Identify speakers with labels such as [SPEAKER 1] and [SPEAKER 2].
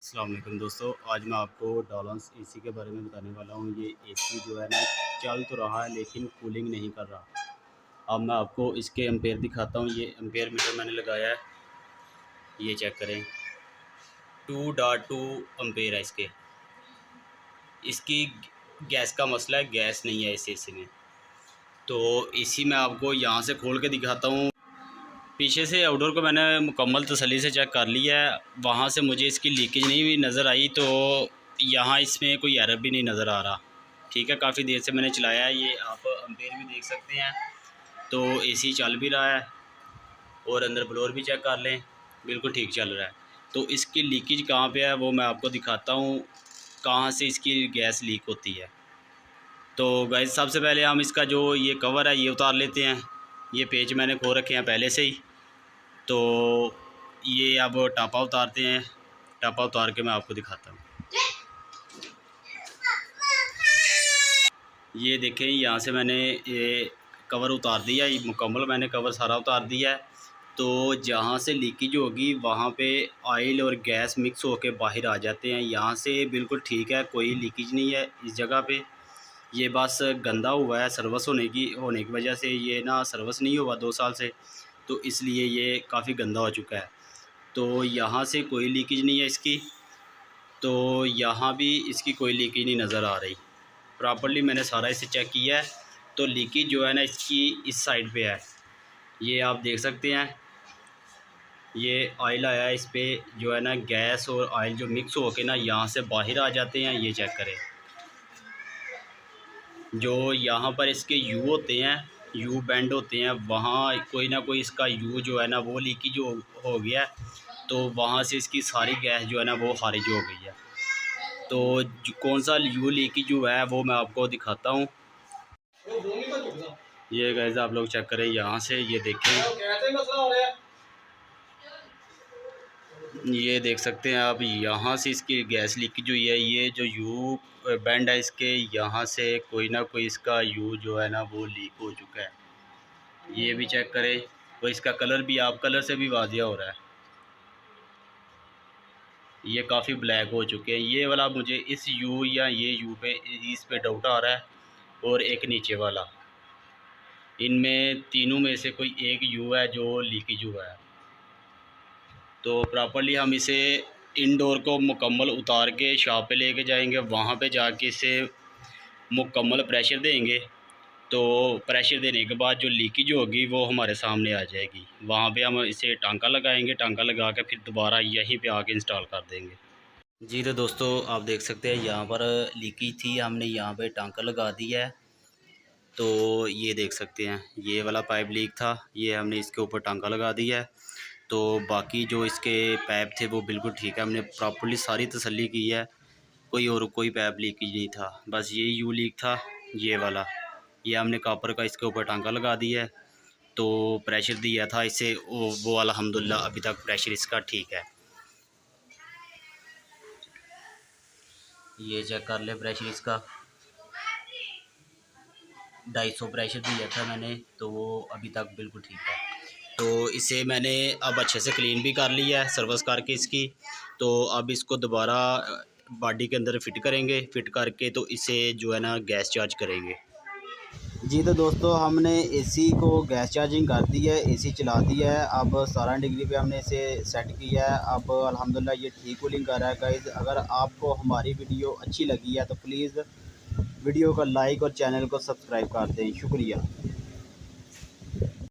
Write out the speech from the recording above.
[SPEAKER 1] अस्सलाम वालेकुम दोस्तों, आज मैं आपको डॉलन्स एसी के बारे में बताने वाला हूँ। ये एसी जो है ना, चल तो रहा है लेकिन कूलिंग नहीं कर रहा। अब मैं आपको इसके एम्पेयर दिखाता हूँ। ये एम्पेयर मीटर मैंने लगाया है, ये चेक करें। 2.2 एम्पेयर है इसकी गैस का मसला है, गैस नहीं है इस एसी में। तो एसी मैं आपको यहाँ से खोल के दिखाता हूँ। पीछे से आउटडोर को मैंने मुकम्मल तसल्ली से चेक कर लिया है, वहाँ से मुझे इसकी लीकेज नहीं भी नज़र आई। तो यहाँ इसमें कोई एरर भी नहीं नज़र आ रहा। ठीक है, काफ़ी देर से मैंने चलाया है, ये आप एम्पेयर भी देख सकते हैं। तो एसी चल भी रहा है और अंदर ब्लोअर भी चेक कर लें, बिल्कुल ठीक चल रहा है। तो इसकी लीकेज कहाँ पे है वो मैं आपको दिखाता हूँ, कहाँ से इसकी गैस लीक होती है। तो गाइस, सबसे पहले हम इसका जो ये कवर है ये उतार लेते हैं। ये पेच मैंने खो रखे हैं पहले से ही। तो ये अब टापा उतारते हैं। टापा उतार के मैं आपको दिखाता हूँ। ये देखें, यहाँ से मैंने ये कवर उतार दिया, ये मुकम्मल मैंने कवर सारा उतार दिया है। तो जहाँ से लीकेज होगी वहाँ पे ऑयल और गैस मिक्स होकर बाहर आ जाते हैं। यहाँ से बिल्कुल ठीक है, कोई लीकेज नहीं है इस जगह पे। ये बस गंदा हुआ है सर्विस होने की वजह से। ये ना सर्विस नहीं हुआ 2 साल से, तो इसलिए ये काफ़ी गंदा हो चुका है। तो यहाँ से कोई लीकेज नहीं है इसकी। तो यहाँ भी इसकी कोई लीकेज नहीं नज़र आ रही। प्रॉपर्ली मैंने सारा इसे चेक किया है। तो लीकेज जो है ना इसकी इस साइड पे है, ये आप देख सकते हैं। ये ऑयल आया है इस पर, जो है ना गैस और ऑयल जो मिक्स होके ना यहाँ से बाहर आ जाते हैं। ये चेक करें, जो यहाँ पर इसके यू होते हैं, यू बेंड होते हैं, वहाँ कोई ना कोई इसका यू जो है ना वो लीकेज हो गया है। तो वहाँ से इसकी सारी गैस जो है ना वो खारिज हो गई है। तो कौन सा यू लीकेज जो है वो मैं आपको दिखाता हूँ। ये गैस आप लोग चेक करें, यहाँ से ये देखें, ये देख सकते हैं आप। यहाँ से इसकी गैस लीकेज हुई है। ये जो यू बैंड है इसके, यहाँ से कोई ना कोई इसका यू जो है ना वो लीक हो चुका है। ये भी चेक करें। तो इसका कलर भी आप कलर से भी वाजिया हो रहा है, ये काफ़ी ब्लैक हो चुके हैं। ये वाला मुझे इस यू या ये यू पे इस पे डाउट आ रहा है, और एक नीचे वाला, इनमें तीनों में से कोई एक यू है जो लीकेज हुआ है। तो प्रॉपर्ली हम इसे इनडोर को मुकम्मल उतार के शॉप पे लेके जाएंगे, वहाँ पे जाके इसे मुकम्मल प्रेशर देंगे। तो प्रेशर देने के बाद जो लीकेज होगी वो हमारे सामने आ जाएगी। वहाँ पे हम इसे टांका लगाएंगे, टांका लगा के फिर दोबारा यहीं पे आके इंस्टॉल कर देंगे। जी तो दोस्तों, आप देख सकते हैं यहाँ पर लीकेज थी, हमने यहाँ पे टांका लगा दिया है। तो ये देख सकते हैं, ये वाला पाइप लीक था, ये हमने इसके ऊपर टांका लगा दिया है। तो बाकी जो इसके पाइप थे वो बिल्कुल ठीक है, हमने प्रॉपर्ली सारी तसल्ली की है। कोई पाइप लीकेज नहीं था, बस ये यू लीक था, ये वाला। ये हमने कॉपर का इसके ऊपर टांका लगा दिया है। तो प्रेशर दिया था इसे, वो अल्हम्दुलिल्लाह अभी तक प्रेशर इसका ठीक है। ये चेक कर ले प्रेशर इसका, 250 प्रेशर दिया था मैंने, तो वो अभी तक बिल्कुल ठीक है। तो इसे मैंने अब अच्छे से क्लीन भी कर लिया है सर्विस करके इसकी। तो अब इसको दोबारा बॉडी के अंदर फिट करेंगे, फिट करके तो इसे जो है ना गैस चार्ज करेंगे। जी तो दोस्तों, हमने एसी को गैस चार्जिंग कर दी है, एसी चला दिया है। अब 17 डिग्री पे हमने इसे सेट किया है। अब अल्हम्दुलिल्लाह ये ठीक कूलिंग कर रहा है। गाइस, अगर आपको हमारी वीडियो अच्छी लगी है तो प्लीज़ वीडियो को लाइक और चैनल को सब्सक्राइब कर दें। शुक्रिया।